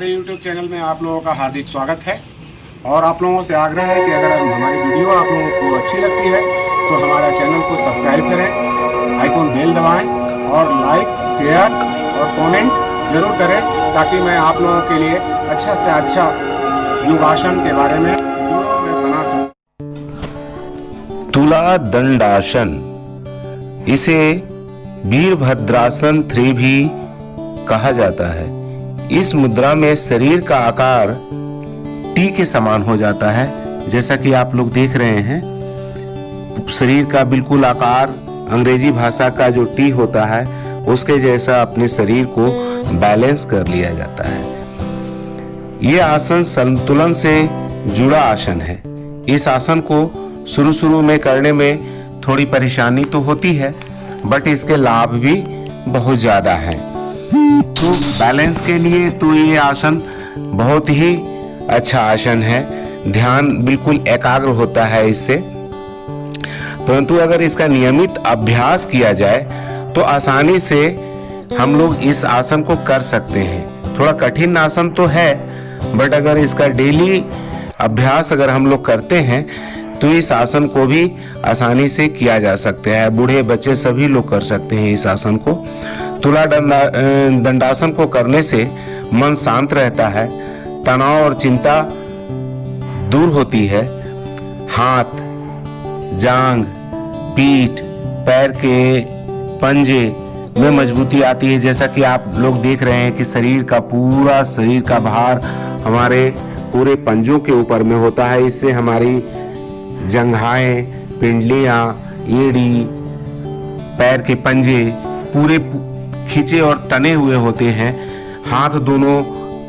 मेरे YouTube channel में आप लोगों का हार्दिक स्वागत है और आप लोगों से आग्रह है कि अगर हमारी वीडियो आप लोगों को अच्छी लगती है तो हमारा चैनल को सब्सक्राइब करें, आइकॉन बेल दबाएं और लाइक, शेयर और कमेंट जरूर करें ताकि मैं आप लोगों के लिए अच्छा से अच्छा योगासन के बारे में वीडियो में बना सकूं। तुला दंडासन, इसे वीरभद्रासन 3 भी कहा जाता है। इस मुद्रा में शरीर का आकार टी के समान हो जाता है। जैसा कि आप लोग देख रहे हैं, शरीर का बिल्कुल आकार अंग्रेजी भाषा का जो टी होता है उसके जैसा अपने शरीर को बैलेंस कर लिया जाता है। ये आसन संतुलन से जुड़ा आसन है। इस आसन को शुरू में करने में थोड़ी परेशानी तो होती है, बट इसके लाभ भी बहुत ज्यादा है। तो बैलेंस के लिए तो ये आसन बहुत ही अच्छा आसन है। ध्यान बिल्कुल एकाग्र होता है इससे। परंतु अगर इसका नियमित अभ्यास किया जाए तो आसानी से हम लोग इस आसन को कर सकते हैं। थोड़ा कठिन आसन तो है, बट अगर इसका डेली अभ्यास अगर हम लोग करते हैं तो इस आसन को भी आसानी से किया जा सकता है। बूढ़े बच्चे सभी लोग कर सकते हैं इस आसन को। तुला दंडासन को करने से मन शांत रहता है, तनाव और चिंता दूर होती है। हाथ, जांग, पीठ, पैर के पंजे में मजबूती आती है। जैसा कि आप लोग देख रहे हैं कि शरीर का भार हमारे पूरे पंजों के ऊपर में होता है। इससे हमारी जंघाएं, पिंडलियां, एड़ी, पैर के पंजे पूरे खींचे और तने हुए होते हैं। हाथ दोनों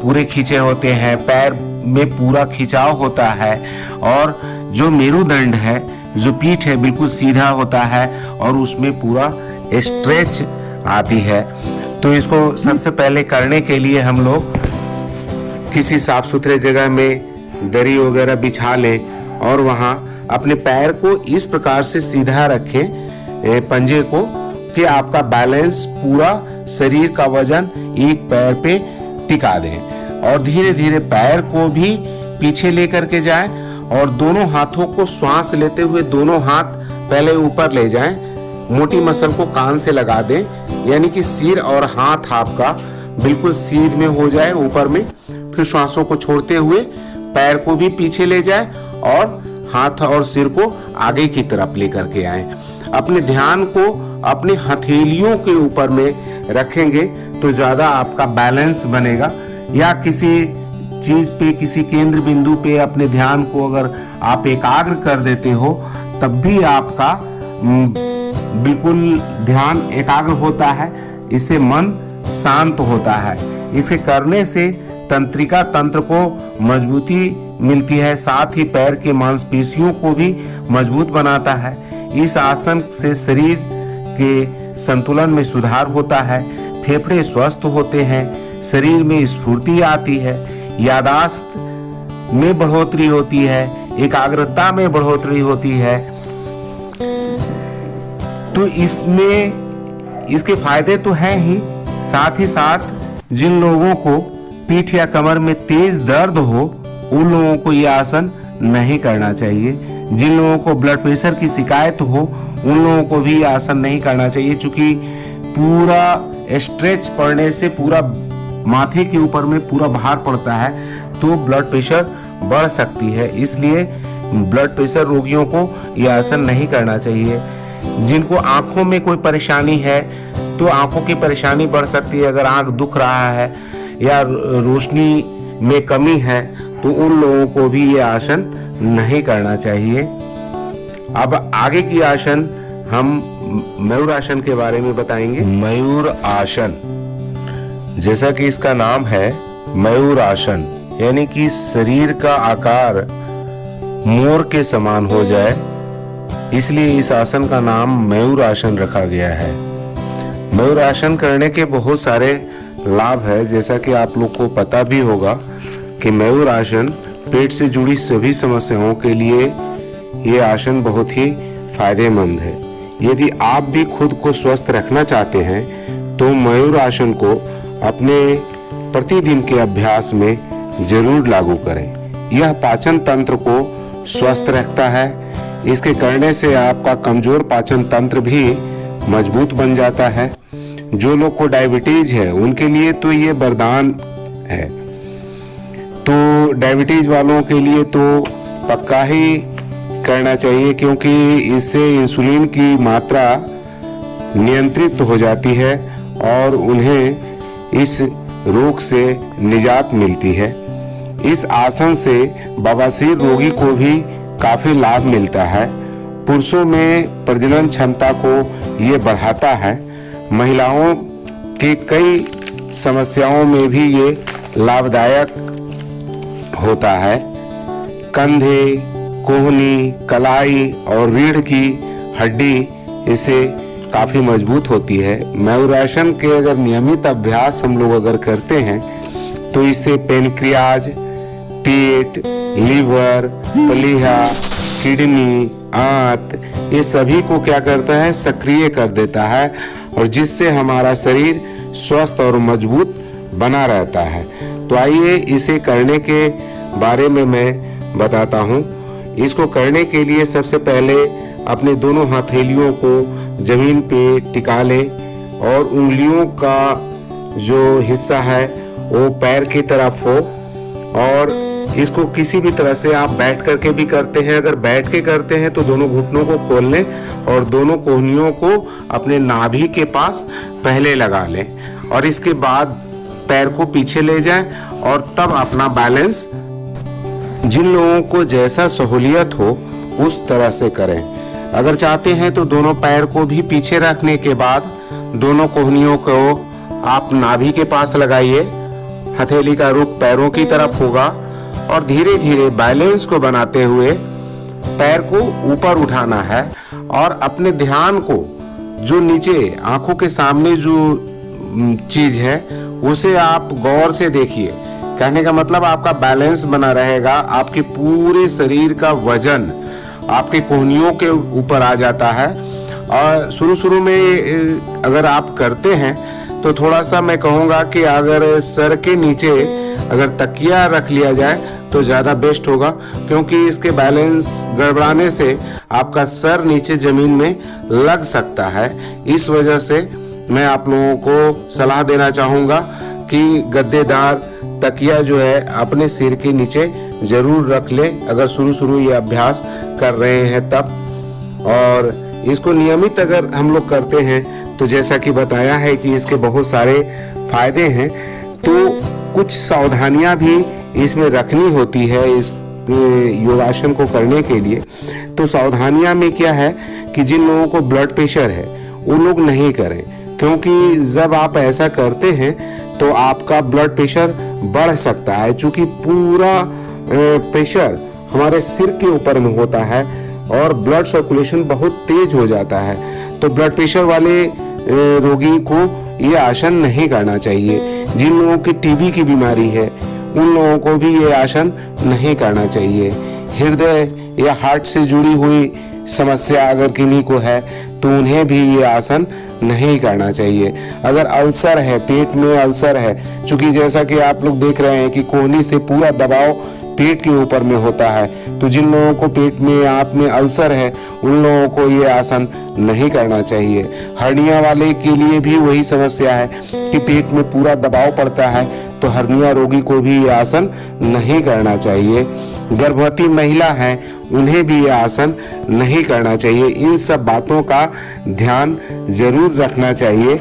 पूरे खींचे होते हैं, पैर में पूरा खिंचाव होता है और जो मेरुदंड है, जो पीठ है, बिल्कुल सीधा होता है और उसमें पूरा स्ट्रेच आती है। तो इसको सबसे पहले करने के लिए हम लोग किसी साफ सुथरे जगह में दरी वगैरह बिछा लें और वहां अपने पैर को इस प्रकार से सीधा रखें, पंजे को, कि आपका बैलेंस पूरा शरीर का वजन एक पैर पे टिका दें और धीरे धीरे पैर को भी पीछे लेकर के जाएं और दोनों हाथों को श्वास लेते हुए दोनों हाथ पहले ऊपर ले जाएं। मोटी मसल को कान से लगा दें, यानी कि सिर और हाथ आपका बिल्कुल सीध में हो जाए ऊपर में। फिर श्वासों को छोड़ते हुए पैर को भी पीछे ले जाए और हाथ और सिर को आगे की तरफ लेकर के आए। अपने ध्यान को अपने हथेलियों के ऊपर में रखेंगे तो ज्यादा आपका बैलेंस बनेगा। या किसी चीज पे, किसी केंद्र बिंदु पे अपने ध्यान को अगर आप एकाग्र कर देते हो तब भी आपका बिल्कुल ध्यान एकाग्र होता है। इससे मन शांत होता है। इसे करने से तंत्रिका तंत्र को मजबूती मिलती है, साथ ही पैर के मांसपेशियों को भी मजबूत बनाता है। इस आसन से शरीर के संतुलन में सुधार होता है, फेफड़े स्वस्थ होते हैं, शरीर में स्फूर्ति आती है, याददाश्त में बढ़ोतरी होती है, एकाग्रता में बढ़ोतरी होती है। तो इसमें इसके फायदे तो हैं ही, साथ ही साथ जिन लोगों को पीठ या कमर में तेज दर्द हो उन लोगों को यह आसन नहीं करना चाहिए। जिन लोगों को ब्लड प्रेशर की शिकायत हो उन लोगों को भी आसन नहीं करना चाहिए, क्योंकि पूरा स्ट्रेच पड़ने से पूरा माथे के ऊपर में पूरा भार पड़ता है तो ब्लड प्रेशर बढ़ सकती है। इसलिए ब्लड प्रेशर रोगियों को यह आसन नहीं करना चाहिए। जिनको आंखों में कोई परेशानी है तो आंखों की परेशानी बढ़ सकती है। अगर आंख दुख रहा है या रोशनी में कमी है तो उन लोगों को भी ये आसन नहीं करना चाहिए। अब आगे की आसन हम मयूर आसन के बारे में बताएंगे। मयूर आसन, जैसा कि इसका नाम है मयूर आसन, यानी कि शरीर का आकार मोर के समान हो जाए, इसलिए इस आसन का नाम मयूर आसन रखा गया है। मयूर आसन करने के बहुत सारे लाभ है। जैसा कि आप लोग को पता भी होगा कि मयूर आसन पेट से जुड़ी सभी समस्याओं के लिए ये आसन बहुत ही फायदेमंद है। यदि आप भी खुद को स्वस्थ रखना चाहते हैं तो मयूर आसन को अपने प्रतिदिन के अभ्यास में जरूर लागू करें। यह पाचन तंत्र को स्वस्थ रखता है। इसके करने से आपका कमजोर पाचन तंत्र भी मजबूत बन जाता है। जो लोग को डायबिटीज है उनके लिए तो ये वरदान है। तो डायबिटीज वालों के लिए तो पक्का ही करना चाहिए, क्योंकि इससे इंसुलिन की मात्रा नियंत्रित हो जाती है और उन्हें इस रोग से निजात मिलती है। इस आसन से बवासीर रोगी को भी काफी लाभ मिलता है। पुरुषों में प्रजनन क्षमता को ये बढ़ाता है। महिलाओं के कई समस्याओं में भी ये लाभदायक होता है। कंधे, कोहनी, कलाई और रीढ़ की हड्डी इससे काफी मजबूत होती है। मयूरासन के अगर नियमित अभ्यास हम लोग अगर करते हैं तो इससे पेनक्रियाज, पेट, लीवर, प्लीहा, किडनी, आंत ये सभी को क्या करता है, सक्रिय कर देता है, और जिससे हमारा शरीर स्वस्थ और मजबूत बना रहता है। तो आइए इसे करने के बारे में मैं बताता हूँ। इसको करने के लिए सबसे पहले अपने दोनों हथेलियों को जमीन पे टिका ले और उंगलियों का जो हिस्सा है वो पैर की तरफ हो, और इसको किसी भी तरह से आप बैठ करके भी करते हैं। अगर बैठ के करते हैं तो दोनों घुटनों को खोल लें और दोनों कोहनियों को अपने नाभि के पास पहले लगा लें, और इसके बाद पैर को पीछे ले जाएं और तब अपना बैलेंस जिन लोगों को जैसा सहूलियत हो उस तरह से करें। अगर चाहते हैं तो दोनों पैर को भी पीछे रखने के बाद दोनों कोहनियों को आप नाभि के पास लगाइए। हथेली का रुख पैरों की तरफ होगा और धीरे धीरे बैलेंस को बनाते हुए पैर को ऊपर उठाना है, और अपने ध्यान को जो नीचे आंखों के सामने जो चीज है उसे आप गौर से देखिए। कहने का मतलब आपका बैलेंस बना रहेगा। आपके पूरे शरीर का वजन आपके कोहनियों के ऊपर आ जाता है। और शुरू में अगर आप करते हैं तो थोड़ा सा मैं कहूँगा कि अगर सर के नीचे अगर तकिया रख लिया जाए तो ज़्यादा बेस्ट होगा, क्योंकि इसके बैलेंस गड़बड़ाने से आपका सर नीचे ज़मीन में लग सकता है। इस वजह से मैं आप लोगों को सलाह देना चाहूँगा कि गद्देदार तकिया जो है अपने सिर के नीचे ज़रूर रख ले, अगर शुरू ये अभ्यास कर रहे हैं तब। और इसको नियमित अगर हम लोग करते हैं तो जैसा कि बताया है कि इसके बहुत सारे फायदे हैं, तो कुछ सावधानियां भी इसमें रखनी होती है इस योगासन को करने के लिए। तो सावधानियां में क्या है कि जिन लोगों को ब्लड प्रेशर है वो लोग नहीं करें, क्योंकि जब आप ऐसा करते हैं तो आपका ब्लड प्रेशर बढ़ सकता है। चूंकि पूरा प्रेशर हमारे सिर के ऊपर में होता है और ब्लड सर्कुलेशन बहुत तेज हो जाता है, तो ब्लड प्रेशर वाले रोगी को ये आसन नहीं करना चाहिए। जिन लोगों की टीबी की बीमारी है उन लोगों को भी ये आसन नहीं करना चाहिए। हृदय या हार्ट से जुड़ी हुई समस्या अगर किन्हीं को है तो उन्हें भी ये आसन नहीं करना चाहिए। अगर अल्सर है, पेट में अल्सर है, चूंकि जैसा कि आप लोग देख रहे हैं कि कोहनी से पूरा दबाव पेट के ऊपर में होता है, तो जिन लोगों को पेट में आप में अल्सर है उन लोगों को ये आसन नहीं करना चाहिए। हर्निया वाले के लिए भी वही समस्या है कि पेट में पूरा दबाव पड़ता है, तो हर्निया रोगी को भी ये आसन नहीं करना चाहिए। गर्भवती महिला है उन्हें भी ये आसन नहीं करना चाहिए। इन सब बातों का ध्यान जरूर रखना चाहिए,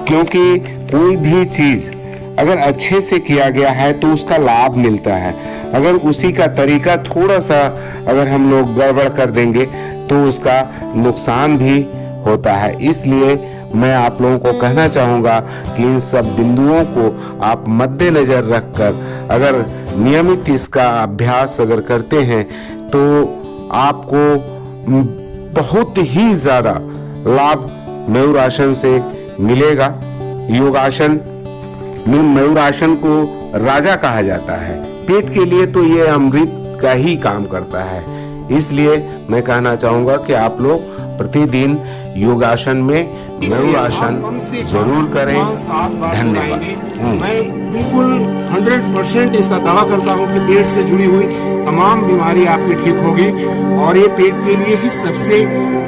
क्योंकि कोई भी चीज अगर अच्छे से किया गया है तो उसका लाभ मिलता है। अगर उसी का तरीका थोड़ा सा अगर हम लोग गड़बड़ कर देंगे तो उसका नुकसान भी होता है। इसलिए मैं आप लोगों को कहना चाहूँगा कि इन सब बिंदुओं को आप मद्देनजर रखकर अगर नियमित इसका अभ्यास अगर करते हैं तो आपको बहुत ही ज़्यादा लाभ मयूरासन से मिलेगा। योगासन में मयूरासन को राजा कहा जाता है। पेट के लिए तो ये अमृत का ही काम करता है। इसलिए मैं कहना चाहूँगा कि आप लोग प्रतिदिन योगासन में मयूरासन जरूर करें। धन्यवाद। बिल्कुल 100% इसका दावा करता हूँ कि पेट से जुड़ी हुई तमाम बीमारी आपकी ठीक होगी और ये पेट के लिए ही सबसे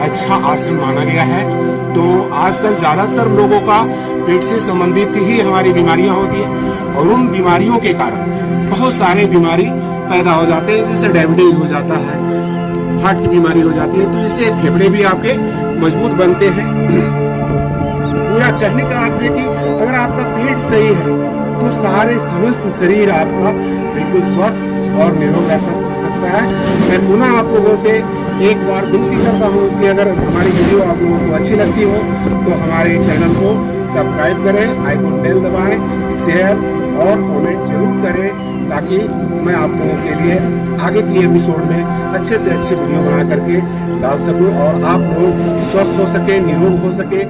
अच्छा आसन माना गया है। तो आजकल ज्यादातर लोगों का पेट से संबंधित ही हमारी बीमारियां होती हैं और उन बीमारियों के कारण बहुत सारे बीमारी पैदा हो जाते हैं, जैसे डायबिटीज हो जाता है, हार्ट की बीमारी हो जाती है, तो इससे फेफड़े भी आपके मजबूत बनते हैं। पूरा कहने का अर्थ है कि अगर आपका पेट सही है तो सारे समस्त शरीर आपका बिल्कुल स्वस्थ और निरोग रह सकता है। मैं पुनः आप लोगों से एक बार विनती करता हूँ कि अगर हमारी वीडियो आप लोगों को अच्छी लगती हो तो हमारे चैनल को सब्सक्राइब करें, आइकॉन बेल दबाएं, शेयर और कमेंट जरूर करें ताकि मैं आप लोगों के लिए आगे की एपिसोड में अच्छे से अच्छे वीडियो बना करके डाल सकूं और आप लोग स्वस्थ हो सके, निरोग हो सके